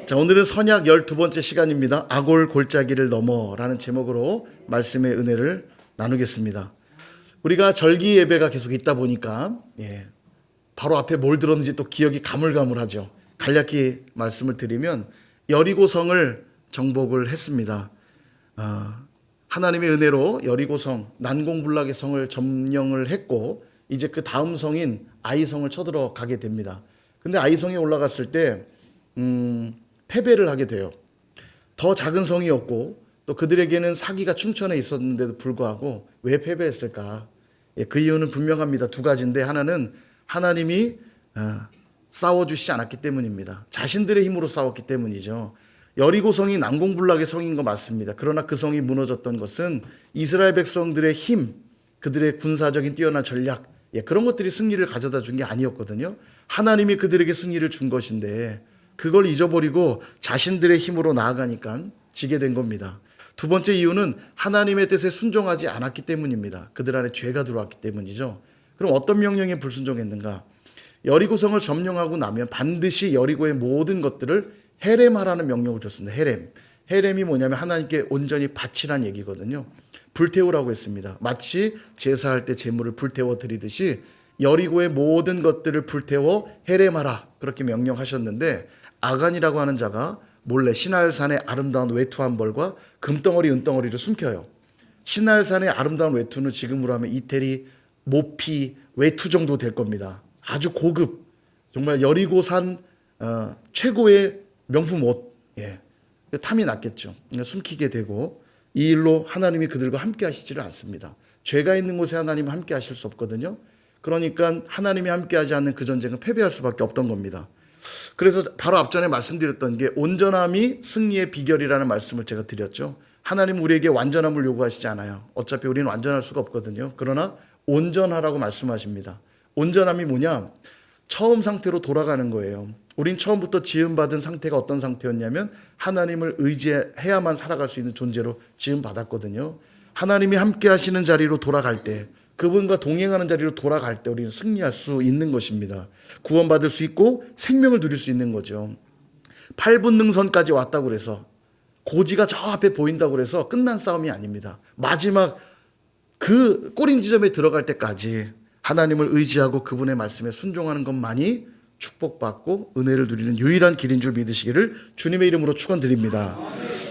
자, 오늘은 선약 12번째 시간입니다. 아골 골짜기를 넘어라는 제목으로 말씀의 은혜를 나누겠습니다. 우리가 절기 예배가 계속 있다 보니까 바로 앞에 뭘 들었는지 또 기억이 가물가물하죠. 간략히 말씀을 드리면 여리고성을 정복을 했습니다. 하나님의 은혜로 여리고성, 난공불락의 성을 점령을 했고 이제 그 다음 성인 아이성을 쳐들어가게 됩니다. 근데 아이성에 올라갔을 때 패배를 하게 돼요. 더 작은 성이었고 또 그들에게는 사기가 충천해 있었는데도 불구하고 왜 패배했을까? 그 이유는 분명합니다. 두 가지인데, 하나는 하나님이 싸워주시지 않았기 때문입니다. 자신들의 힘으로 싸웠기 때문이죠. 여리고성이 난공불락의 성인 거 맞습니다. 그러나 그 성이 무너졌던 것은 이스라엘 백성들의 힘, 그들의 군사적인 뛰어난 전략, 그런 것들이 승리를 가져다 준 게 아니었거든요. 하나님이 그들에게 승리를 준 것인데 그걸 잊어버리고 자신들의 힘으로 나아가니까 지게 된 겁니다. 두 번째 이유는 하나님의 뜻에 순종하지 않았기 때문입니다. 그들 안에 죄가 들어왔기 때문이죠. 그럼 어떤 명령에 불순종했는가? 여리고성을 점령하고 나면 반드시 여리고의 모든 것들을 헤렘하라는 명령을 줬습니다. 헤렘이 뭐냐면 하나님께 온전히 바치란 얘기거든요. 불태우라고 했습니다. 마치 제사할 때 제물을 불태워 드리듯이 여리고의 모든 것들을 불태워 헤렘하라, 그렇게 명령하셨는데, 아간이라고 하는 자가 몰래 시날산의 아름다운 외투 한 벌과 금덩어리 은덩어리를 숨겨요. 시날산의 아름다운 외투는 지금으로 하면 이태리 모피 외투 정도 될 겁니다. 아주 고급, 정말 여리고산 최고의 명품 옷. 탐이 났겠죠. 숨기게 되고, 이 일로 하나님이 그들과 함께 하시지를 않습니다. 죄가 있는 곳에 하나님은 함께 하실 수 없거든요. 그러니까 하나님이 함께 하지 않는 그 전쟁은 패배할 수밖에 없던 겁니다. 그래서 바로 앞전에 말씀드렸던 게 온전함이 승리의 비결이라는 말씀을 제가 드렸죠. 하나님은 우리에게 완전함을 요구하시지 않아요. 어차피 우리는 완전할 수가 없거든요. 그러나 온전하라고 말씀하십니다. 온전함이 뭐냐? 처음 상태로 돌아가는 거예요. 우린 처음부터 지음받은 상태가 어떤 상태였냐면 하나님을 의지해야만 살아갈 수 있는 존재로 지음받았거든요. 하나님이 함께 하시는 자리로 돌아갈 때, 그분과 동행하는 자리로 돌아갈 때 우리는 승리할 수 있는 것입니다. 구원받을 수 있고 생명을 누릴 수 있는 거죠. 8분 능선까지 왔다고 그래서, 고지가 저 앞에 보인다고 그래서 끝난 싸움이 아닙니다. 마지막 그 꼬린 지점에 들어갈 때까지 하나님을 의지하고 그분의 말씀에 순종하는 것만이 축복받고 은혜를 누리는 유일한 길인 줄 믿으시기를 주님의 이름으로 축원드립니다.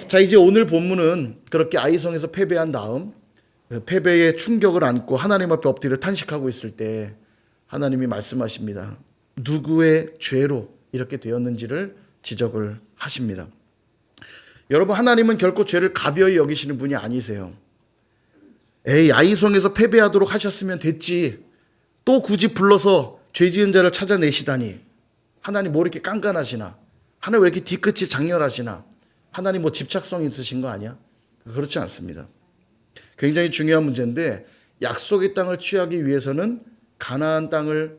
자, 이제 오늘 본문은 그렇게 아이성에서 패배한 다음 패배의 충격을 안고 하나님 앞에 엎드려 탄식하고 있을 때 하나님이 말씀하십니다. 누구의 죄로 이렇게 되었는지를 지적을 하십니다. 여러분, 하나님은 결코 죄를 가벼이 여기시는 분이 아니세요. 아이성에서 패배하도록 하셨으면 됐지, 또 굳이 불러서 죄 지은 자를 찾아내시다니, 하나님 뭐 이렇게 깐깐하시나? 하나님 왜 이렇게 뒤끝이 장렬하시나? 하나님 뭐 집착성이 있으신 거 아니야? 그렇지 않습니다. 굉장히 중요한 문제인데, 약속의 땅을 취하기 위해서는 가나안 땅을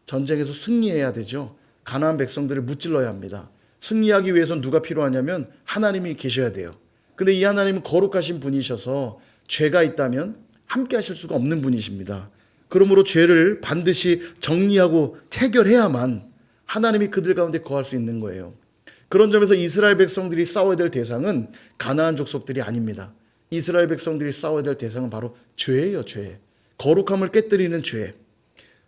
전쟁에서 승리해야 되죠. 가나안 백성들을 무찔러야 합니다. 승리하기 위해서는 누가 필요하냐면 하나님이 계셔야 돼요. 근데 이 하나님은 거룩하신 분이셔서 죄가 있다면 함께 하실 수가 없는 분이십니다. 그러므로 죄를 반드시 정리하고 체결해야만 하나님이 그들 가운데 거할 수 있는 거예요. 그런 점에서 이스라엘 백성들이 싸워야 될 대상은 가나안 족속들이 아닙니다. 이스라엘 백성들이 싸워야 될 대상은 바로 죄예요. 죄. 거룩함을 깨뜨리는 죄.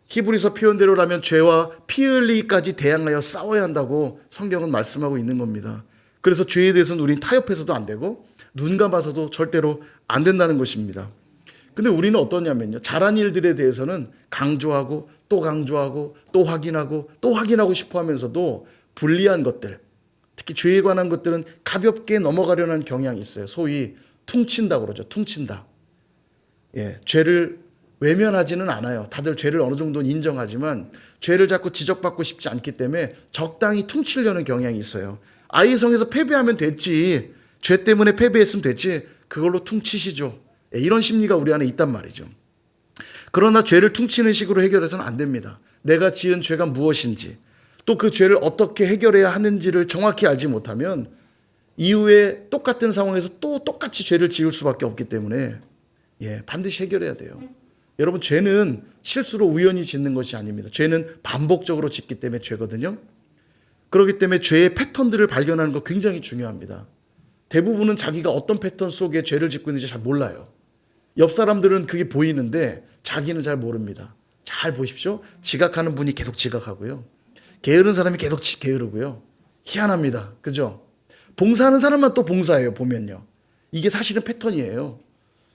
히브리서 표현대로라면 죄와 피 흘리기까지 대항하여 싸워야 한다고 성경은 말씀하고 있는 겁니다. 그래서 죄에 대해서는 우린 타협해서도 안 되고 눈 감아서도 절대로 안 된다는 것입니다. 근데 우리는 어떠냐면요, 잘한 일들에 대해서는 강조하고 또 강조하고 또 확인하고 또 확인하고 싶어 하면서도 불리한 것들, 특히 죄에 관한 것들은 가볍게 넘어가려는 경향이 있어요. 소위 퉁친다고 그러죠. 퉁친다. 죄를 외면하지는 않아요. 다들 죄를 어느 정도는 인정하지만 죄를 자꾸 지적받고 싶지 않기 때문에 적당히 퉁치려는 경향이 있어요. 아이성에서 패배하면 됐지, 죄 때문에 패배했으면 됐지, 그걸로 퉁치시죠. 이런 심리가 우리 안에 있단 말이죠. 그러나 죄를 퉁치는 식으로 해결해서는 안 됩니다. 내가 지은 죄가 무엇인지, 또 그 죄를 어떻게 해결해야 하는지를 정확히 알지 못하면 이후에 똑같은 상황에서 또 똑같이 죄를 지을 수밖에 없기 때문에 반드시 해결해야 돼요. 여러분, 죄는 실수로 우연히 짓는 것이 아닙니다. 죄는 반복적으로 짓기 때문에 죄거든요. 그렇기 때문에 죄의 패턴들을 발견하는 거 굉장히 중요합니다. 대부분은 자기가 어떤 패턴 속에 죄를 짓고 있는지 잘 몰라요. 옆 사람들은 그게 보이는데 자기는 잘 모릅니다. 잘 보십시오. 지각하는 분이 계속 지각하고요. 게으른 사람이 계속 게으르고요. 희한합니다. 그죠? 봉사하는 사람만 또 봉사해요. 보면요. 이게 사실은 패턴이에요.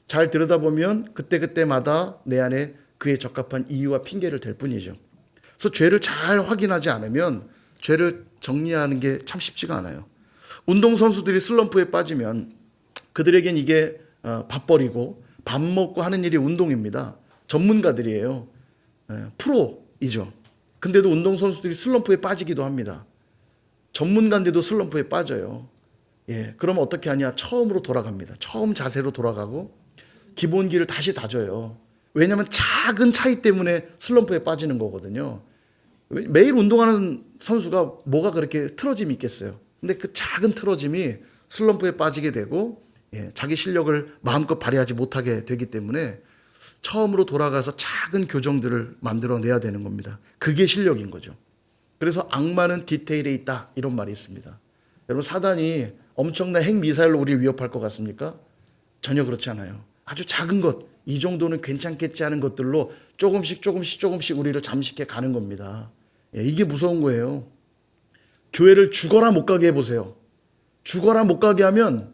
잘 들여다보면 그때그때마다 내 안에 그에 적합한 이유와 핑계를 댈 뿐이죠. 그래서 죄를 잘 확인하지 않으면 죄를 정리하는 게 참 쉽지가 않아요. 운동선수들이 슬럼프에 빠지면 그들에겐 이게 밥벌이고 밥 먹고 하는 일이 운동입니다. 전문가들이에요. 프로이죠. 근데도 운동선수들이 슬럼프에 빠지기도 합니다. 전문가인데도 슬럼프에 빠져요. 그러면 어떻게 하냐? 처음으로 돌아갑니다. 처음 자세로 돌아가고 기본기를 다시 다져요. 왜냐하면 작은 차이 때문에 슬럼프에 빠지는 거거든요. 매일 운동하는 선수가 뭐가 그렇게 틀어짐이 있겠어요. 근데 그 작은 틀어짐이 슬럼프에 빠지게 되고 자기 실력을 마음껏 발휘하지 못하게 되기 때문에 처음으로 돌아가서 작은 교정들을 만들어내야 되는 겁니다. 그게 실력인 거죠. 그래서 악마는 디테일에 있다 이런 말이 있습니다. 여러분 사단이 엄청난 핵미사일로 우리를 위협할 것 같습니까? 전혀 그렇지 않아요. 아주 작은 것, 이 정도는 괜찮겠지 하는 것들로 조금씩 우리를 잠식해 가는 겁니다. 이게 무서운 거예요. 교회를 죽어라 못 가게 해보세요. 죽어라 못 가게 하면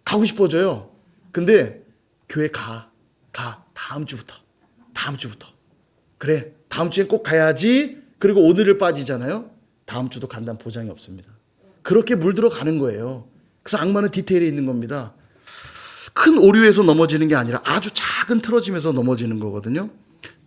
가고 싶어져요. 근데 교회 가. 다음 주부터. 그래, 다음 주엔 꼭 가야지. 그리고 오늘을 빠지잖아요. 다음 주도 간다는 보장이 없습니다. 그렇게 물들어 가는 거예요. 그래서 악마는 디테일에 있는 겁니다. 큰 오류에서 넘어지는 게 아니라 아주 작은 틀어짐에서 넘어지는 거거든요.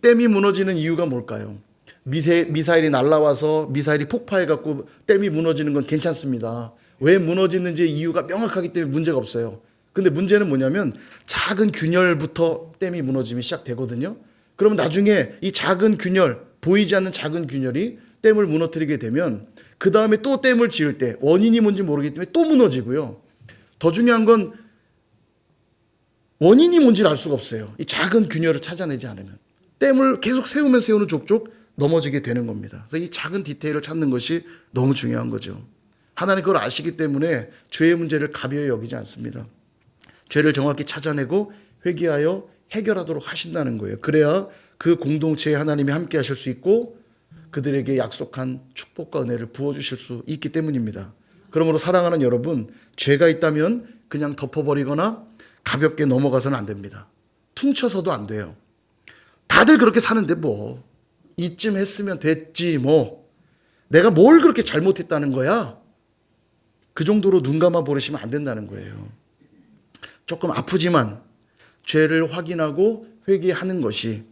댐이 무너지는 이유가 뭘까요? 미사일이 날라와서 미사일이 폭파해갖고 댐이 무너지는 건 괜찮습니다. 왜 무너지는지 이유가 명확하기 때문에 문제가 없어요. 근데 문제는 뭐냐면 작은 균열부터 댐이 무너짐이 시작되거든요. 그럼 나중에 이 작은 균열, 보이지 않는 작은 균열이 댐을 무너뜨리게 되면 그 다음에 또 댐을 지을 때 원인이 뭔지 모르기 때문에 또 무너지고요. 더 중요한 건 원인이 뭔지를 알 수가 없어요. 이 작은 균열을 찾아내지 않으면. 댐을 계속 세우면 세우는 족족 넘어지게 되는 겁니다. 그래서 이 작은 디테일을 찾는 것이 너무 중요한 거죠. 하나님 그걸 아시기 때문에 죄의 문제를 가벼이 여기지 않습니다. 죄를 정확히 찾아내고 회개하여 해결하도록 하신다는 거예요. 그래야 그 공동체에 하나님이 함께 하실 수 있고 그들에게 약속한 축복과 은혜를 부어주실 수 있기 때문입니다. 그러므로 사랑하는 여러분, 죄가 있다면 그냥 덮어버리거나 가볍게 넘어가서는 안 됩니다. 퉁쳐서도 안 돼요. 다들 그렇게 사는데 뭐 이쯤 했으면 됐지 뭐 내가 뭘 그렇게 잘못했다는 거야? 그 정도로 눈 감아 버리시면 안 된다는 거예요. 조금 아프지만 죄를 확인하고 회개하는 것이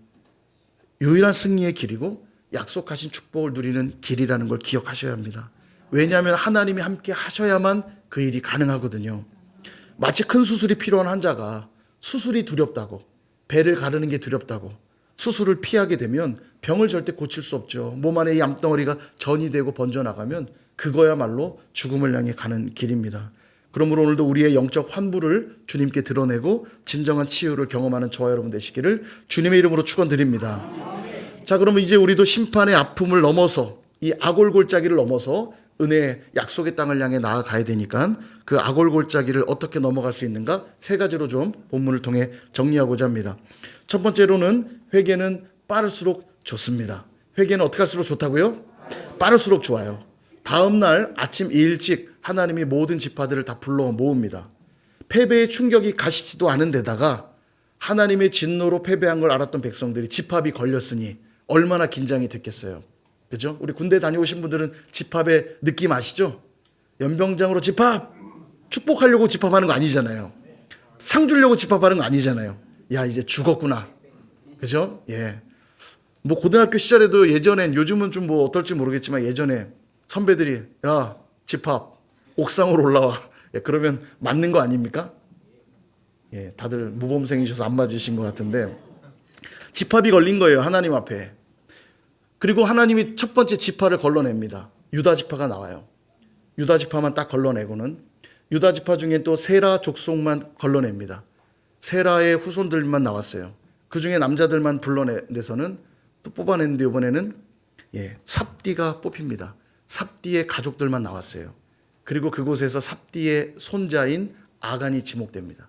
유일한 승리의 길이고 약속하신 축복을 누리는 길이라는 걸 기억하셔야 합니다. 왜냐하면 하나님이 함께 하셔야만 그 일이 가능하거든요. 마치 큰 수술이 필요한 환자가 수술이 두렵다고, 배를 가르는 게 두렵다고 수술을 피하게 되면 병을 절대 고칠 수 없죠. 몸 안에 얌덩어리가 전이 되고 번져나가면 그거야말로 죽음을 향해 가는 길입니다. 그러므로 오늘도 우리의 영적 환부를 주님께 드러내고 진정한 치유를 경험하는 저와 여러분 되시기를 주님의 이름으로 축원드립니다. 자, 그러면 이제 우리도 심판의 아픔을 넘어서 이 아골골짜기를 넘어서 은혜의 약속의 땅을 향해 나아가야 되니까 그 아골골짜기를 어떻게 넘어갈 수 있는가 세 가지로 좀 본문을 통해 정리하고자 합니다. 첫 번째로는 회개는 빠를수록 좋습니다. 회개는 어떻게 할수록 좋다고요? 빠를수록 좋아요. 다음 날 아침 일찍 하나님이 모든 지파들을 다 불러 모읍니다. 패배의 충격이 가시지도 않은 데다가 하나님의 진노로 패배한 걸 알았던 백성들이 집합이 걸렸으니 얼마나 긴장이 됐겠어요. 그죠? 우리 군대 다녀오신 분들은 집합의 느낌 아시죠? 연병장으로 집합! 축복하려고 집합하는 거 아니잖아요. 상 주려고 집합하는 거 아니잖아요. 야, 이제 죽었구나. 그죠? 예. 뭐 고등학교 시절에도 예전엔 요즘은 좀 뭐 어떨지 모르겠지만 예전에 선배들이 야, 집합 옥상으로 올라와. 예, 그러면 맞는 거 아닙니까? 예, 다들 모범생이셔서 안 맞으신 것 같은데 집합이 걸린 거예요. 하나님 앞에. 그리고 하나님이 첫 번째 지파를 걸러냅니다. 유다 지파가 나와요. 유다 지파만 딱 걸러내고는 유다 지파 중에 또 세라 족속만 걸러냅니다. 세라의 후손들만 나왔어요. 그 중에 남자들만 불러내서는 또 뽑아냈는데 이번에는 삽디가 뽑힙니다. 삽디의 가족들만 나왔어요. 그리고 그곳에서 삽디의 손자인 아간이 지목됩니다.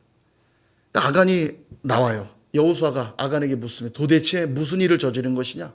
아간이 나와요. 여호수아가 아간에게 묻습니다. 도대체 무슨 일을 저지른 것이냐?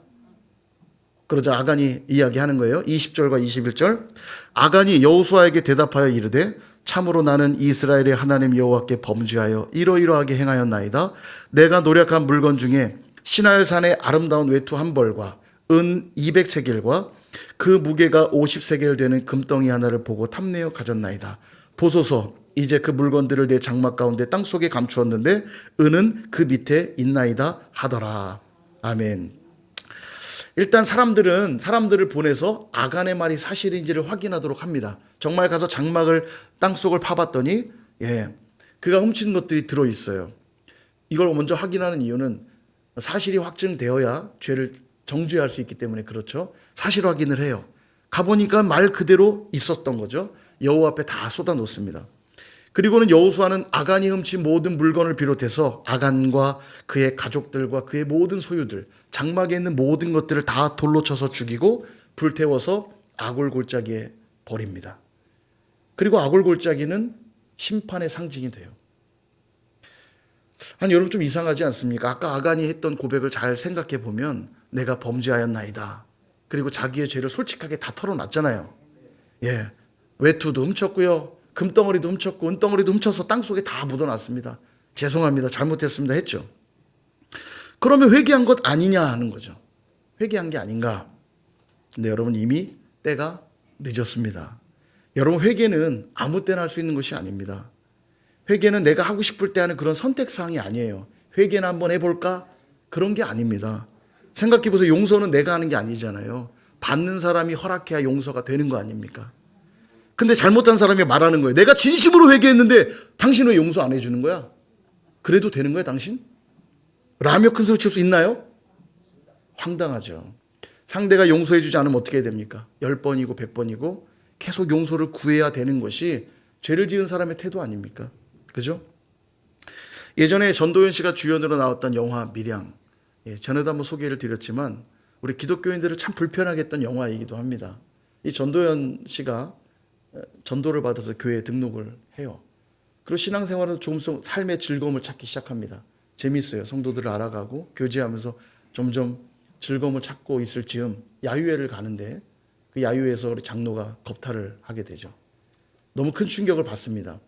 그러자 아간이 이야기하는 거예요. 20절과 21절. 아간이 여호수아에게 대답하여 이르되 참으로 나는 이스라엘의 하나님 여호와께 범죄하여 이러이러하게 행하였나이다. 내가 노력한 물건 중에 시나엘 산의 아름다운 외투 한 벌과 은 200세겔과 그 무게가 50세겔 되는 금덩이 하나를 보고 탐내어 가졌나이다. 보소서, 이제 그 물건들을 내 장막 가운데 땅속에 감추었는데 은은 그 밑에 있나이다 하더라. 아멘. 일단 사람들을 보내서 아간의 말이 사실인지를 확인하도록 합니다. 정말 가서 장막을 땅속을 파봤더니 그가 훔친 것들이 들어있어요. 이걸 먼저 확인하는 이유는 사실이 확증되어야 죄를 정죄할 수 있기 때문에 그렇죠. 사실 확인을 해요. 가보니까 말 그대로 있었던 거죠. 여호와 앞에 다 쏟아놓습니다. 그리고는 여호수아는 아간이 훔친 모든 물건을 비롯해서 아간과 그의 가족들과 그의 모든 소유들, 장막에 있는 모든 것들을 다 돌로 쳐서 죽이고 불태워서 아골 골짜기에 버립니다. 그리고 아골 골짜기는 심판의 상징이 돼요. 아니 여러분 좀 이상하지 않습니까? 아까 아간이 했던 고백을 잘 생각해 보면 내가 범죄하였나이다. 그리고 자기의 죄를 솔직하게 다 털어놨잖아요. 외투도 훔쳤고요. 금덩어리도 훔쳤고 은덩어리도 훔쳐서 땅속에 다 묻어놨습니다. 죄송합니다. 잘못했습니다 했죠. 그러면 회개한 것 아니냐 하는 거죠. 회개한 게 아닌가. 근데 여러분 이미 때가 늦었습니다. 여러분 회개는 아무 때나 할 수 있는 것이 아닙니다. 회개는 내가 하고 싶을 때 하는 그런 선택사항이 아니에요. 회개나 한번 해볼까? 그런 게 아닙니다. 생각해보세요. 용서는 내가 하는 게 아니잖아요. 받는 사람이 허락해야 용서가 되는 거 아닙니까? 근데 잘못한 사람이 말하는 거예요. 내가 진심으로 회개했는데 당신 왜 용서 안 해주는 거야? 그래도 되는 거야 당신? 라며 큰 소리 칠 수 있나요? 황당하죠. 상대가 용서해 주지 않으면 어떻게 해야 됩니까? 10번이고 100번이고 계속 용서를 구해야 되는 것이 죄를 지은 사람의 태도 아닙니까? 그죠? 예전에 전도연 씨가 주연으로 나왔던 영화 밀양, 전에도 한번 소개를 드렸지만 우리 기독교인들을 참 불편하게 했던 영화이기도 합니다. 이 전도연 씨가 전도를 받아서 교회에 등록을 해요. 그리고 신앙생활은 조금씩 삶의 즐거움을 찾기 시작합니다. 재밌어요. 성도들을 알아가고 교제하면서 점점 즐거움을 찾고 있을 즈음 야유회를 가는데 그 야유회에서 우리 장로가 겁탈을 하게 되죠. 너무 큰 충격을 받습니다.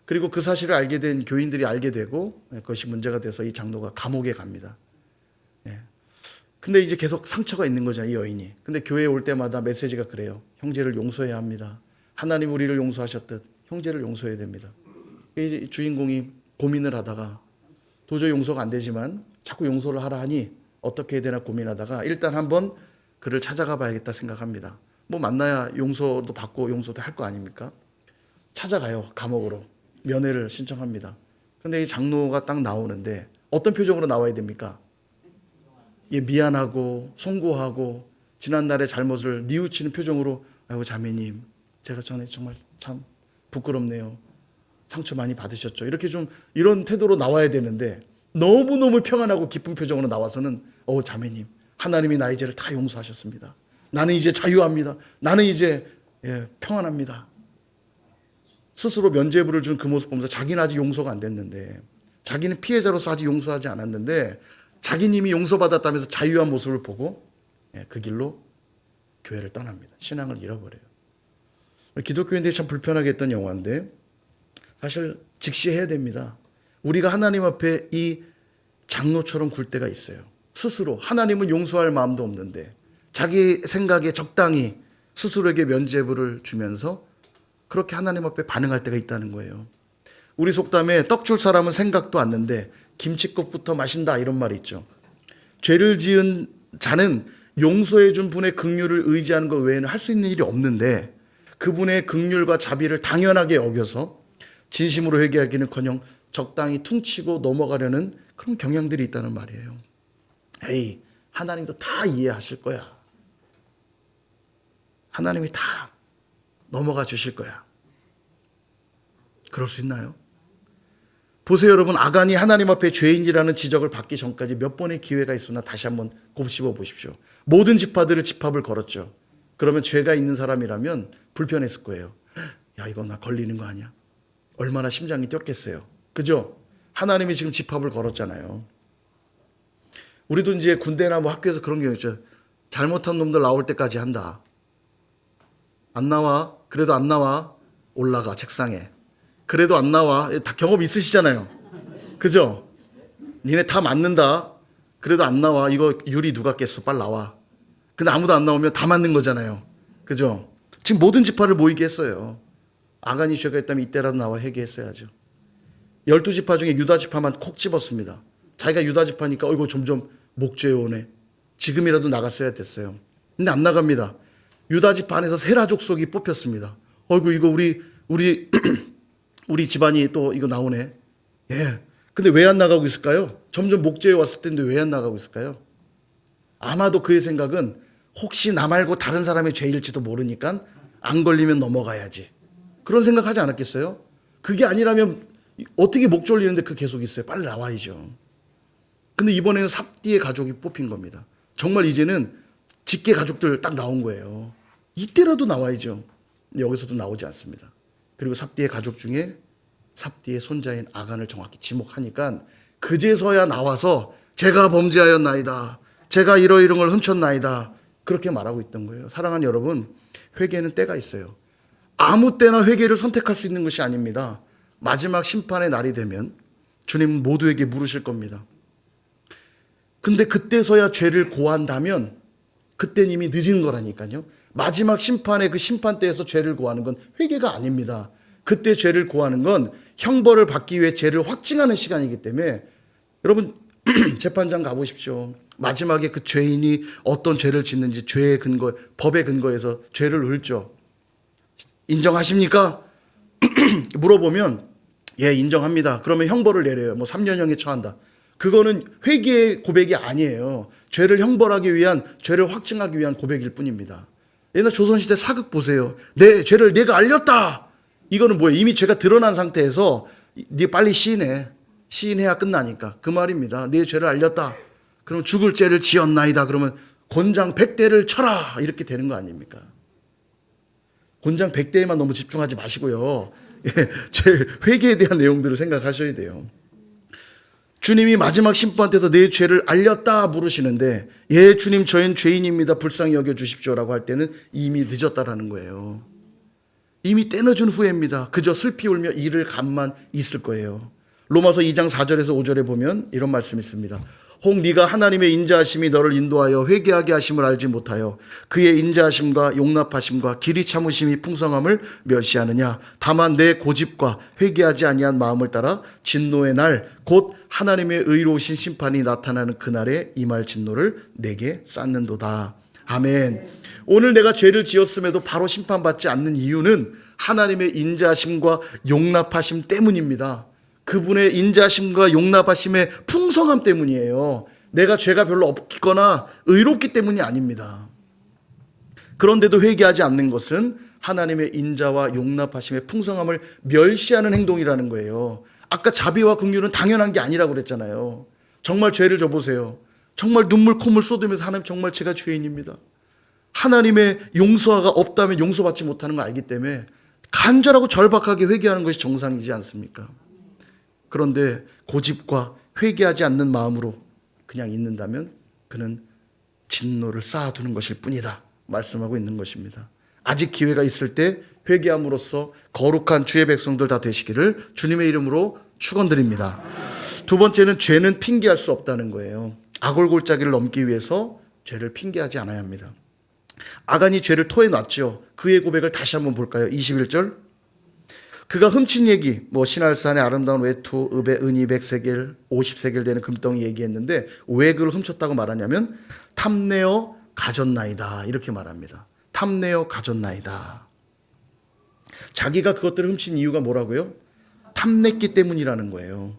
그리고 그 사실을 알게 된 교인들이 알게 되고 그것이 문제가 돼서 이 장로가 감옥에 갑니다. 근데 이제 계속 상처가 있는 거잖아요, 이 여인이. 근데 교회에 올 때마다 메시지가 그래요. 형제를 용서해야 합니다. 하나님 우리를 용서하셨듯 형제를 용서해야 됩니다. 이 주인공이 고민을 하다가 도저히 용서가 안 되지만 자꾸 용서를 하라 하니 어떻게 해야 되나 고민하다가 일단 한번 그를 찾아가 봐야겠다 생각합니다. 뭐 만나야 용서도 받고 용서도 할 거 아닙니까? 찾아가요. 감옥으로. 면회를 신청합니다. 근데 이 장로가 딱 나오는데 어떤 표정으로 나와야 됩니까? 미안하고 송구하고 지난날의 잘못을 뉘우치는 표정으로 아이고 자매님 제가 전에 정말 참 부끄럽네요. 상처 많이 받으셨죠. 이렇게 좀 이런 태도로 나와야 되는데 너무너무 평안하고 기쁜 표정으로 나와서는 자매님 하나님이 나의 죄를 다 용서하셨습니다. 나는 이제 자유합니다. 나는 이제 평안합니다. 스스로 면죄부를 준 그 모습 보면서 자기는 아직 용서가 안 됐는데 자기는 피해자로서 아직 용서하지 않았는데 자기는 이미 용서받았다면서 자유한 모습을 보고 그 길로 교회를 떠납니다. 신앙을 잃어버려요. 기독교인들이 참 불편하게 했던 영화인데 사실 직시해야 됩니다. 우리가 하나님 앞에 이 장로처럼 굴 때가 있어요. 스스로 하나님은 용서할 마음도 없는데 자기 생각에 적당히 스스로에게 면죄부를 주면서 그렇게 하나님 앞에 반응할 때가 있다는 거예요. 우리 속담에 떡 줄 사람은 생각도 않는데 김치국부터 마신다 이런 말이 있죠. 죄를 지은 자는 용서해 준 분의 긍휼을 의지하는 것 외에는 할 수 있는 일이 없는데 그분의 긍휼과 자비를 당연하게 여겨서 진심으로 회개하기는커녕 적당히 퉁치고 넘어가려는 그런 경향들이 있다는 말이에요. 에이, 하나님도 다 이해하실 거야. 하나님이 다 넘어가 주실 거야. 그럴 수 있나요? 보세요 여러분, 아간이 하나님 앞에 죄인이라는 지적을 받기 전까지 몇 번의 기회가 있으나 다시 한번 곱씹어 보십시오. 모든 지파들을 집합을 걸었죠. 그러면 죄가 있는 사람이라면 불편했을 거예요. 야, 이거 나 걸리는 거 아니야? 얼마나 심장이 뛰었겠어요. 그죠? 하나님이 지금 집합을 걸었잖아요. 우리도 이제 군대나 뭐 학교에서 그런 경우 있죠. 잘못한 놈들 나올 때까지 한다. 안 나와. 그래도 안 나와. 올라가 책상에. 그래도 안 나와. 다 경험 있으시잖아요. 그죠? 니네 다 맞는다. 그래도 안 나와. 이거 유리 누가 깼어. 빨리 나와. 근데 아무도 안 나오면 다 맞는 거잖아요. 그죠? 지금 모든 지파를 모이게 했어요. 아간이 죄가 있다면 이때라도 나와 회개했어야죠. 12지파 중에 유다 지파만 콕 집었습니다. 자기가 유다 지파니까 이거 점점 목죄에 오네. 지금이라도 나갔어야 됐어요. 근데 안 나갑니다. 유다 지파 안에서 세라 족속이 뽑혔습니다. 어이구 이거 우리 집안이 또 이거 나오네. 예. 근데 왜 안 나가고 있을까요? 점점 목죄에 왔을 텐데 왜 안 나가고 있을까요? 아마도 그의 생각은 혹시 나 말고 다른 사람의 죄일지도 모르니까 안 걸리면 넘어가야지. 그런 생각하지 않았겠어요? 그게 아니라면 어떻게 목 졸리는데 그 계속 있어요. 빨리 나와야죠. 근데 이번에는 삽디의 가족이 뽑힌 겁니다. 정말 이제는 직계 가족들 딱 나온 거예요. 이때라도 나와야죠. 근데 여기서도 나오지 않습니다. 그리고 삽디의 가족 중에 삽디의 손자인 아간을 정확히 지목하니까 그제서야 나와서 제가 범죄하였나이다. 제가 이러이런 걸 훔쳤나이다. 그렇게 말하고 있던 거예요. 사랑하는 여러분, 회개는 때가 있어요. 아무 때나 회개를 선택할 수 있는 것이 아닙니다. 마지막 심판의 날이 되면 주님 모두에게 물으실 겁니다. 근데 그때서야 죄를 고한다면 그때는 이미 늦은 거라니까요. 마지막 심판의 그 심판대에서 죄를 고하는 건 회개가 아닙니다. 그때 죄를 고하는 건 형벌을 받기 위해 죄를 확증하는 시간이기 때문에 여러분 재판장 가보십시오. 마지막에 그 죄인이 어떤 죄를 짓는지 죄의 근거, 법의 근거에서 죄를 읊죠. 인정하십니까? 물어보면 예, 인정합니다. 그러면 형벌을 내려요. 뭐 3년형에 처한다. 그거는 회개의 고백이 아니에요. 죄를 형벌하기 위한, 죄를 확증하기 위한 고백일 뿐입니다. 옛날 조선시대 사극 보세요. 내 죄를 내가 알렸다. 이거는 뭐예요? 이미 죄가 드러난 상태에서 네 빨리 시인해. 시인해야 끝나니까. 그 말입니다. 내 죄를 알렸다. 그럼 죽을 죄를 지었나이다. 그러면 곤장 100대를 쳐라. 이렇게 되는 거 아닙니까? 곤장 100대에만 너무 집중하지 마시고요. 예, 제 회개에 대한 내용들을 생각하셔야 돼요. 주님이 마지막 심판 때도 내 죄를 알렸다 물으시는데 예 주님 저희는 죄인입니다. 불쌍히 여겨주십시오라고 할 때는 이미 늦었다라는 거예요. 이미 때늦은 후회입니다. 그저 슬피 울며 이를 감만 있을 거예요. 로마서 2장 4절에서 5절에 보면 이런 말씀이 있습니다. 혹 네가 하나님의 인자하심이 너를 인도하여 회개하게 하심을 알지 못하여 그의 인자하심과 용납하심과 길이 참으심이 풍성함을 멸시하느냐. 다만 내 고집과 회개하지 아니한 마음을 따라 진노의 날 곧 하나님의 의로우신 심판이 나타나는 그날에 임할 진노를 내게 쌓는도다. 아멘. 오늘 내가 죄를 지었음에도 바로 심판받지 않는 이유는 하나님의 인자하심과 용납하심 때문입니다. 그분의 인자심과 용납하심의 풍성함 때문이에요. 내가 죄가 별로 없거나 의롭기 때문이 아닙니다. 그런데도 회개하지 않는 것은 하나님의 인자와 용납하심의 풍성함을 멸시하는 행동이라는 거예요. 아까 자비와 긍휼은 당연한 게 아니라고 그랬잖아요. 정말 죄를 져보세요. 정말 눈물 콧물 쏟으면서 하나님 정말 제가 죄인입니다. 하나님의 용서가 없다면 용서받지 못하는 거 알기 때문에 간절하고 절박하게 회개하는 것이 정상이지 않습니까? 그런데 고집과 회개하지 않는 마음으로 그냥 있는다면 그는 진노를 쌓아두는 것일 뿐이다 말씀하고 있는 것입니다. 아직 기회가 있을 때 회개함으로써 거룩한 주의 백성들 다 되시기를 주님의 이름으로 축원드립니다. 두 번째는 죄는 핑계할 수 없다는 거예요. 아골골짜기를 넘기 위해서 죄를 핑계하지 않아야 합니다. 아간이 죄를 토해놨죠. 그의 고백을 다시 한번 볼까요? 21절. 그가 훔친 얘기, 신할산의 아름다운 외투, 읍의 은이 100세겔, 50세겔 되는 금덩이 얘기했는데 왜 그걸 훔쳤다고 말하냐면 탐내어 가졌나이다 이렇게 말합니다. 탐내어 가졌나이다. 자기가 그것들을 훔친 이유가 뭐라고요? 탐냈기 때문이라는 거예요.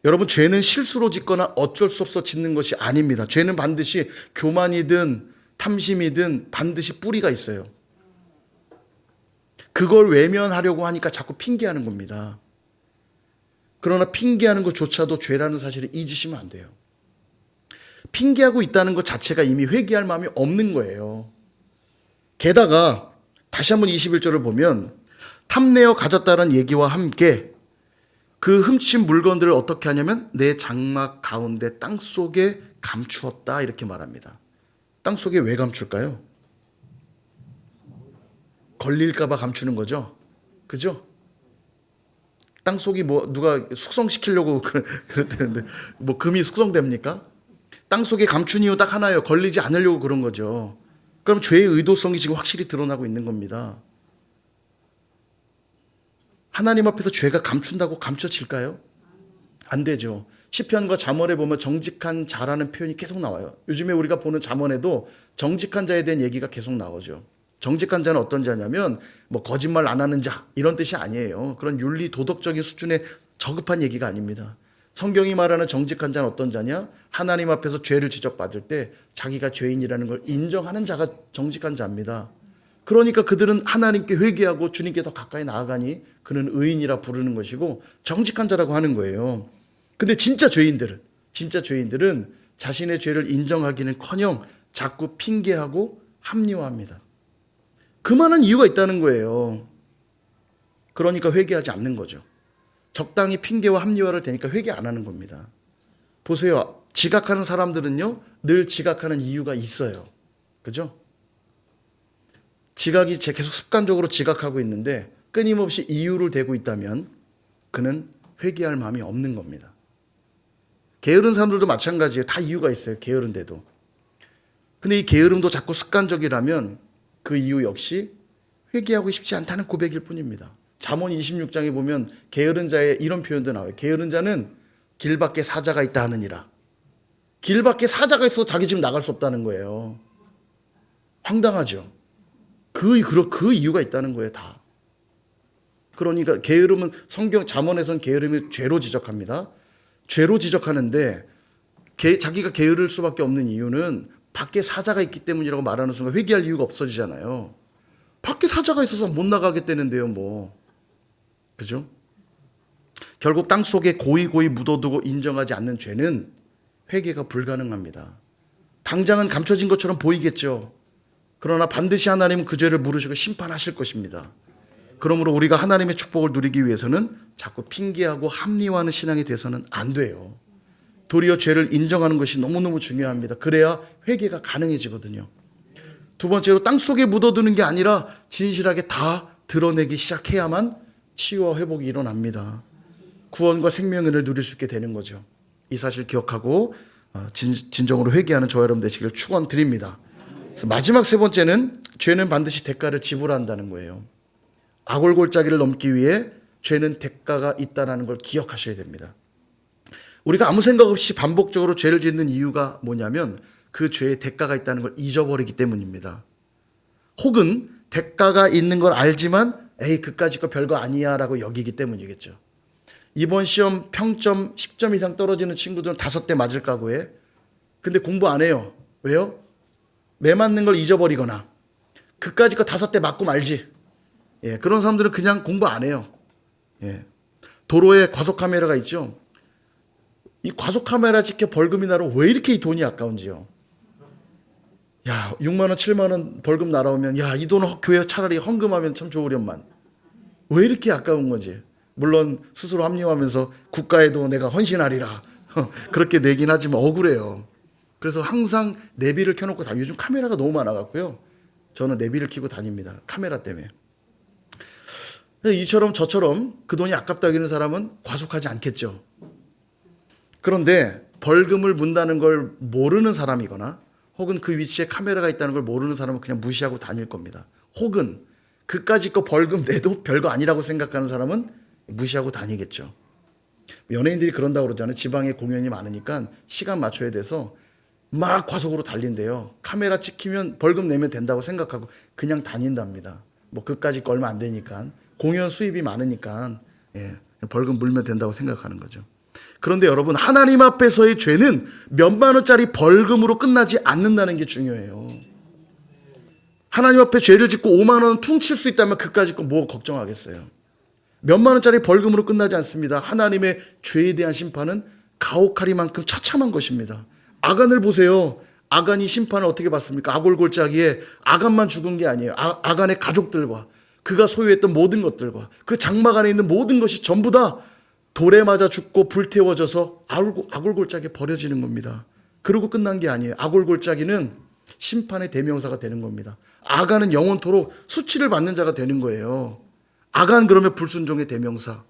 여러분 죄는 실수로 짓거나 어쩔 수 없어 짓는 것이 아닙니다. 죄는 반드시 교만이든 탐심이든 반드시 뿌리가 있어요. 그걸 외면하려고 하니까 자꾸 핑계하는 겁니다. 그러나 핑계하는 것조차도 죄라는 사실을 잊으시면 안 돼요. 핑계하고 있다는 것 자체가 이미 회개할 마음이 없는 거예요. 게다가 다시 한번 21절을 보면 탐내어 가졌다는 얘기와 함께 그 훔친 물건들을 어떻게 하냐면 내 장막 가운데 땅속에 감추었다 이렇게 말합니다. 땅속에 왜 감출까요? 걸릴까 봐 감추는 거죠. 그죠? 땅속이 뭐 누가 숙성시키려고 그랬다는데 뭐 금이 숙성됩니까? 땅속에 감춘 이유 딱 하나예요. 걸리지 않으려고 그런 거죠. 그럼 죄의 의도성이 지금 확실히 드러나고 있는 겁니다. 하나님 앞에서 죄가 감춘다고 감춰질까요? 안 되죠. 시편과 잠언에 보면 정직한 자라는 표현이 계속 나와요. 요즘에 우리가 보는 잠언에도 정직한 자에 대한 얘기가 계속 나오죠. 정직한 자는 어떤 자냐면 뭐 거짓말 안 하는 자 이런 뜻이 아니에요. 그런 윤리 도덕적인 수준의 저급한 얘기가 아닙니다. 성경이 말하는 정직한 자는 어떤 자냐? 하나님 앞에서 죄를 지적받을 때 자기가 죄인이라는 걸 인정하는 자가 정직한 자입니다. 그러니까 그들은 하나님께 회개하고 주님께 더 가까이 나아가니 그는 의인이라 부르는 것이고 정직한 자라고 하는 거예요. 근데 진짜 죄인들은 자신의 죄를 인정하기는커녕 자꾸 핑계하고 합리화합니다. 그만한 이유가 있다는 거예요. 그러니까 회개하지 않는 거죠. 적당히 핑계와 합리화를 대니까 회개 안 하는 겁니다. 보세요. 지각하는 사람들은요, 늘 지각하는 이유가 있어요. 그죠? 지각이 계속 습관적으로 지각하고 있는데 끊임없이 이유를 대고 있다면 그는 회개할 마음이 없는 겁니다. 게으른 사람들도 마찬가지예요. 다 이유가 있어요. 게으른데도. 근데 이 게으름도 자꾸 습관적이라면 그 이유 역시 회개하고 싶지 않다는 고백일 뿐입니다. 잠언 26장에 보면 게으른 자의 이런 표현도 나와요. 게으른 자는 길 밖에 사자가 있다 하느니라. 길 밖에 사자가 있어서 자기 집 나갈 수 없다는 거예요. 황당하죠. 그 이유가 있다는 거예요, 다. 그러니까 게으름은 성경 잠언에서는 게으름이 죄로 지적합니다. 죄로 지적하는데 자기가 게으를 수밖에 없는 이유는 밖에 사자가 있기 때문이라고 말하는 순간 회개할 이유가 없어지잖아요. 밖에 사자가 있어서 못 나가겠다는데요, 뭐. 그죠? 결국 땅속에 고이고이 묻어두고 인정하지 않는 죄는 회개가 불가능합니다. 당장은 감춰진 것처럼 보이겠죠. 그러나 반드시 하나님은 그 죄를 물으시고 심판하실 것입니다. 그러므로 우리가 하나님의 축복을 누리기 위해서는 자꾸 핑계하고 합리화하는 신앙이 돼서는 안 돼요. 도리어 죄를 인정하는 것이 너무너무 중요합니다. 그래야 회개가 가능해지거든요. 두 번째로 땅속에 묻어두는 게 아니라 진실하게 다 드러내기 시작해야만 치유와 회복이 일어납니다. 구원과 생명을 누릴 수 있게 되는 거죠. 이 사실 기억하고 진정으로 회개하는 저와 여러분 되시길 축원드립니다. 마지막 세 번째는 죄는 반드시 대가를 지불한다는 거예요. 악골골짜기를 넘기 위해 죄는 대가가 있다는 걸 기억하셔야 됩니다. 우리가 아무 생각 없이 반복적으로 죄를 짓는 이유가 뭐냐면 그 죄의 대가가 있다는 걸 잊어버리기 때문입니다. 혹은 대가가 있는 걸 알지만 에이 그까짓 거 별거 아니야 라고 여기기 때문이겠죠. 이번 시험 평점 10점 이상 떨어지는 친구들은 5대 맞을 각오에 근데 공부 안 해요. 왜요? 매 맞는 걸 잊어버리거나 그까짓 거 5대 맞고 말지. 예, 그런 사람들은 그냥 공부 안 해요. 예. 도로에 과속카메라가 있죠. 이 과속카메라 찍혀 벌금이 나면 왜 이렇게 이 돈이 아까운지요. 야, 6만 원, 7만 원 벌금 날아오면 야, 이 돈은 교회 차라리 헌금하면 참 좋으련만. 왜 이렇게 아까운 건지. 물론 스스로 합리화하면서 국가에도 내가 헌신하리라. 그렇게 내긴 하지만 억울해요. 그래서 항상 내비를 켜놓고 요즘 카메라가 너무 많아갖고요. 저는 내비를 켜고 다닙니다. 카메라 때문에. 이처럼 저처럼 그 돈이 아깝다 여기는 사람은 과속하지 않겠죠. 그런데 벌금을 문다는 걸 모르는 사람이거나 혹은 그 위치에 카메라가 있다는 걸 모르는 사람은 그냥 무시하고 다닐 겁니다. 혹은 그까짓 거 벌금 내도 별거 아니라고 생각하는 사람은 무시하고 다니겠죠. 연예인들이 그런다고 그러잖아요. 지방에 공연이 많으니까 시간 맞춰야 돼서 막 과속으로 달린대요. 카메라 찍히면 벌금 내면 된다고 생각하고 그냥 다닌답니다. 뭐 그까짓 거 얼마 안 되니까. 공연 수입이 많으니까 예, 벌금 물면 된다고 생각하는 거죠. 그런데 여러분 하나님 앞에서의 죄는 몇만 원짜리 벌금으로 끝나지 않는다는 게 중요해요. 하나님 앞에 죄를 짓고 5만 원 퉁칠 수 있다면 그까짓 거 뭐 걱정하겠어요. 몇만 원짜리 벌금으로 끝나지 않습니다. 하나님의 죄에 대한 심판은 가혹하리만큼 처참한 것입니다. 아간을 보세요. 아간이 심판을 어떻게 받습니까? 아골 골짜기에 아간만 죽은 게 아니에요. 아간의 가족들과 그가 소유했던 모든 것들과 그 장막 안에 있는 모든 것이 전부 다 돌에 맞아 죽고 불태워져서 아골 골짜기에 버려지는 겁니다. 그러고 끝난 게 아니에요. 아골 골짜기는 심판의 대명사가 되는 겁니다. 아간은 영원토록 수치를 받는 자가 되는 거예요. 아간 그러면 불순종의 대명사,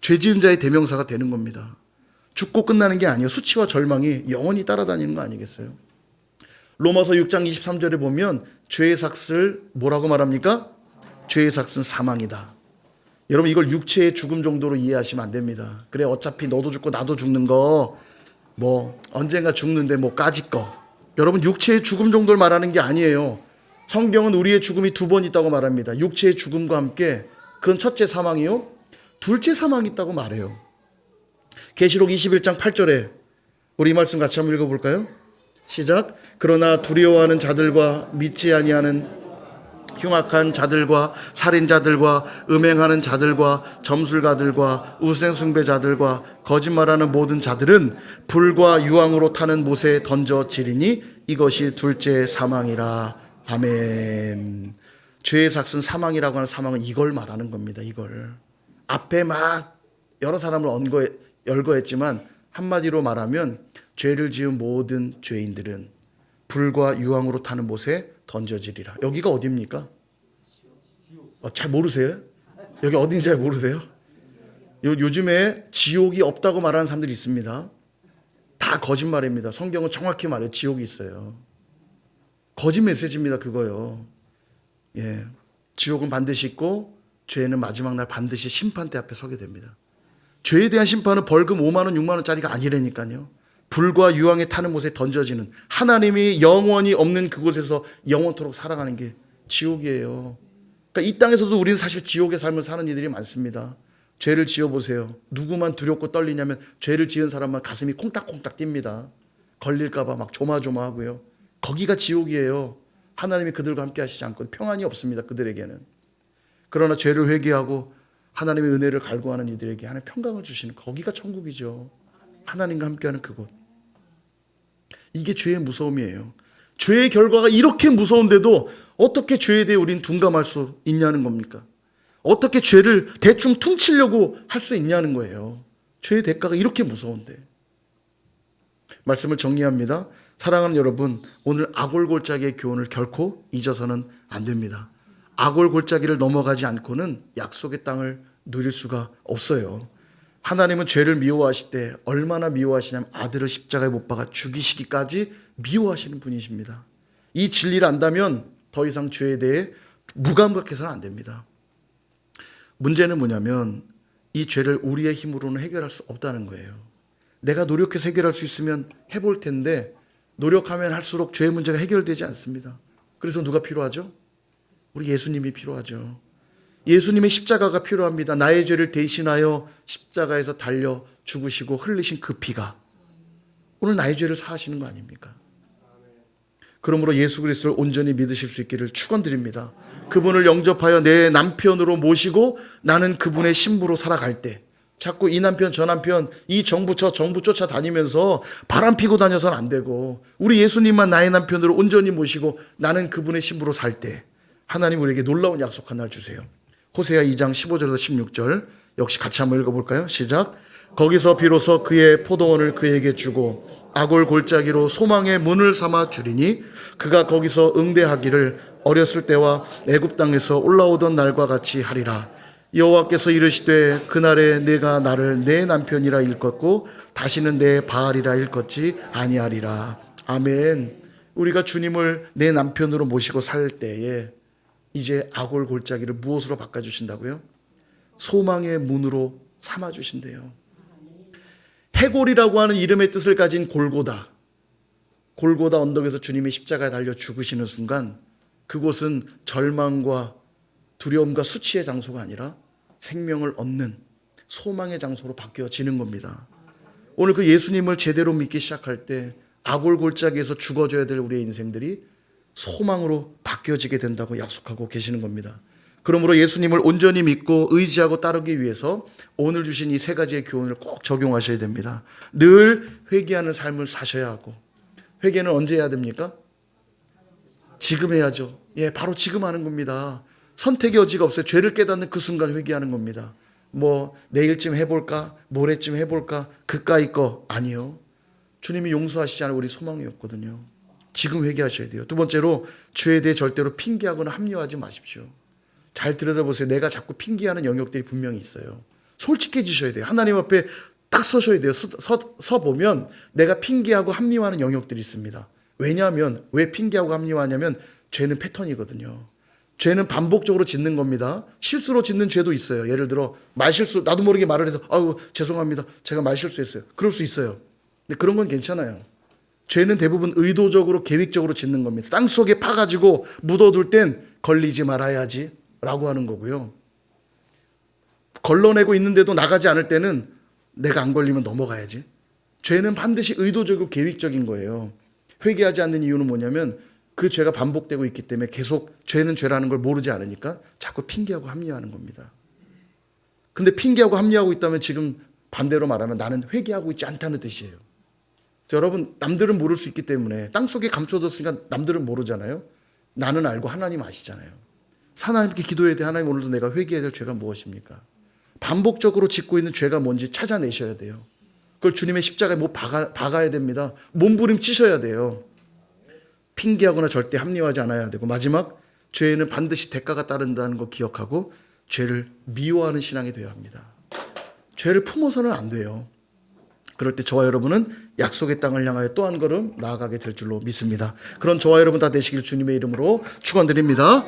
죄 지은 자의 대명사가 되는 겁니다. 죽고 끝나는 게 아니에요. 수치와 절망이 영원히 따라다니는 거 아니겠어요? 로마서 6장 23절에 보면 죄의 삭슬 뭐라고 말합니까? 죄의 삭슬은 사망이다. 여러분 이걸 육체의 죽음 정도로 이해하시면 안 됩니다. 그래 어차피 너도 죽고 나도 죽는 거 뭐 언젠가 죽는데 뭐 까짓 거. 여러분 육체의 죽음 정도를 말하는 게 아니에요. 성경은 우리의 죽음이 두 번 있다고 말합니다. 육체의 죽음과 함께 그건 첫째 사망이요. 둘째 사망이 있다고 말해요. 계시록 21장 8절에 우리 이 말씀 같이 한번 읽어볼까요? 시작. 그러나 두려워하는 자들과 믿지 아니하는 흉악한 자들과 살인자들과 음행하는 자들과 점술가들과 우상숭배자들과 거짓말하는 모든 자들은 불과 유황으로 타는 못에 던져지리니 이것이 둘째 사망이라. 아멘. 죄의 삭은 사망이라고 하는 사망은 이걸 말하는 겁니다. 이걸 앞에 막 여러 사람을 열거했지만 한마디로 말하면 죄를 지은 모든 죄인들은 불과 유황으로 타는 못에 던져지리라. 여기가 어디입니까? 잘 모르세요? 여기 어딘지 잘 모르세요? 요즘에 지옥이 없다고 말하는 사람들이 있습니다. 다 거짓말입니다. 성경은 정확히 말해요. 지옥이 있어요. 거짓 메시지입니다. 그거요. 예, 지옥은 반드시 있고 죄는 마지막 날 반드시 심판대 앞에 서게 됩니다. 죄에 대한 심판은 벌금 5만 원, 6만 원짜리가 아니라니까요. 불과 유황에 타는 못에 던져지는 하나님이 영원히 없는 그곳에서 영원토록 살아가는 게 지옥이에요. 그러니까 이 땅에서도 우리는 사실 지옥의 삶을 사는 이들이 많습니다. 죄를 지어보세요. 누구만 두렵고 떨리냐면 죄를 지은 사람만 가슴이 콩닥콩닥 뜁니다. 걸릴까봐 막 조마조마하고요. 거기가 지옥이에요. 하나님이 그들과 함께 하시지 않고 평안이 없습니다. 그들에게는. 그러나 죄를 회개하고 하나님의 은혜를 갈구하는 이들에게 하나님 평강을 주시는 거기가 천국이죠. 하나님과 함께하는 그곳. 이게 죄의 무서움이에요. 죄의 결과가 이렇게 무서운데도 어떻게 죄에 대해 우린 둔감할 수 있냐는 겁니까? 어떻게 죄를 대충 퉁치려고 할 수 있냐는 거예요. 죄의 대가가 이렇게 무서운데. 말씀을 정리합니다. 사랑하는 여러분, 오늘 아골 골짜기의 교훈을 결코 잊어서는 안 됩니다. 아골 골짜기를 넘어가지 않고는 약속의 땅을 누릴 수가 없어요. 하나님은 죄를 미워하실 때 얼마나 미워하시냐면 아들을 십자가에 못 박아 죽이시기까지 미워하시는 분이십니다. 이 진리를 안다면 더 이상 죄에 대해 무감각해서는 안 됩니다. 문제는 뭐냐면 이 죄를 우리의 힘으로는 해결할 수 없다는 거예요. 내가 노력해서 해결할 수 있으면 해볼 텐데 노력하면 할수록 죄의 문제가 해결되지 않습니다. 그래서 누가 필요하죠? 우리 예수님이 필요하죠. 예수님의 십자가가 필요합니다. 나의 죄를 대신하여 십자가에서 달려 죽으시고 흘리신 그 피가 오늘 나의 죄를 사하시는 거 아닙니까? 그러므로 예수 그리스도를 온전히 믿으실 수 있기를 축원드립니다. 그분을 영접하여 내 남편으로 모시고 나는 그분의 신부로 살아갈 때 자꾸 이 남편 저 남편 이 정부 저 정부 쫓아다니면서 바람 피고 다녀서는 안 되고 우리 예수님만 나의 남편으로 온전히 모시고 나는 그분의 신부로 살 때 하나님 우리에게 놀라운 약속 하나를 주세요. 호세아 2장 15절에서 16절 역시 같이 한번 읽어볼까요? 시작. 거기서 비로소 그의 포도원을 그에게 주고 아골 골짜기로 소망의 문을 삼아 주리니 그가 거기서 응대하기를 어렸을 때와 애굽 땅에서 올라오던 날과 같이 하리라. 여호와께서 이르시되 그날에 내가 나를 내 남편이라 일컫고 다시는 내 바알이라 일컫지 아니하리라. 아멘. 우리가 주님을 내 남편으로 모시고 살 때에 이제 아골 골짜기를 무엇으로 바꿔주신다고요? 소망의 문으로 삼아주신대요. 해골이라고 하는 이름의 뜻을 가진 골고다 언덕에서 주님이 십자가에 달려 죽으시는 순간 그곳은 절망과 두려움과 수치의 장소가 아니라 생명을 얻는 소망의 장소로 바뀌어지는 겁니다. 오늘 그 예수님을 제대로 믿기 시작할 때 아골 골짜기에서 죽어져야 될 우리의 인생들이 소망으로 바뀌어지게 된다고 약속하고 계시는 겁니다. 그러므로 예수님을 온전히 믿고 의지하고 따르기 위해서 오늘 주신 이 세 가지의 교훈을 꼭 적용하셔야 됩니다. 늘 회개하는 삶을 사셔야 하고 회개는 언제 해야 됩니까? 지금 해야죠. 예, 바로 지금 하는 겁니다. 선택의 여지가 없어요. 죄를 깨닫는 그 순간 회개하는 겁니다. 뭐 내일쯤 해볼까? 모레쯤 해볼까? 그까이 거 아니요. 주님이 용서하시지 않을 우리 소망이 없거든요. 지금 회개하셔야 돼요. 두 번째로 죄에 대해 절대로 핑계하거나 합리화하지 마십시오. 잘 들여다보세요. 내가 자꾸 핑계하는 영역들이 분명히 있어요. 솔직해지셔야 돼요. 하나님 앞에 딱 서셔야 돼요. 서 보면 내가 핑계하고 합리화하는 영역들이 있습니다. 왜냐하면 왜 핑계하고 합리화하냐면 죄는 패턴이거든요. 죄는 반복적으로 짓는 겁니다. 실수로 짓는 죄도 있어요. 예를 들어 말실수, 나도 모르게 말을 해서 아유 죄송합니다. 제가 말실수했어요. 그럴 수 있어요. 근데 그런 건 괜찮아요. 죄는 대부분 의도적으로 계획적으로 짓는 겁니다. 땅속에 파가지고 묻어둘 땐 걸리지 말아야지 라고 하는 거고요. 걸러내고 있는데도 나가지 않을 때는 내가 안 걸리면 넘어가야지. 죄는 반드시 의도적이고 계획적인 거예요. 회개하지 않는 이유는 뭐냐면 그 죄가 반복되고 있기 때문에 계속 죄는 죄라는 걸 모르지 않으니까 자꾸 핑계하고 합리화하는 겁니다. 근데 핑계하고 합리화하고 있다면 지금 반대로 말하면 나는 회개하고 있지 않다는 뜻이에요. 여러분, 남들은 모를 수 있기 때문에 땅속에 감춰졌으니까 남들은 모르잖아요. 나는 알고 하나님 아시잖아요. 하나님께 기도해야 돼. 하나님, 오늘도 내가 회개해야 될 죄가 무엇입니까? 반복적으로 짓고 있는 죄가 뭔지 찾아내셔야 돼요. 그걸 주님의 십자가에 못 박아야 됩니다. 몸부림치셔야 돼요. 핑계하거나 절대 합리화하지 않아야 되고, 마지막, 죄에는 반드시 대가가 따른다는 거 기억하고 죄를 미워하는 신앙이 되어야 합니다. 죄를 품어서는 안 돼요. 그럴 때 저와 여러분은 약속의 땅을 향하여 또 한 걸음 나아가게 될 줄로 믿습니다. 그런 저와 여러분 다 되시길 주님의 이름으로 축원드립니다.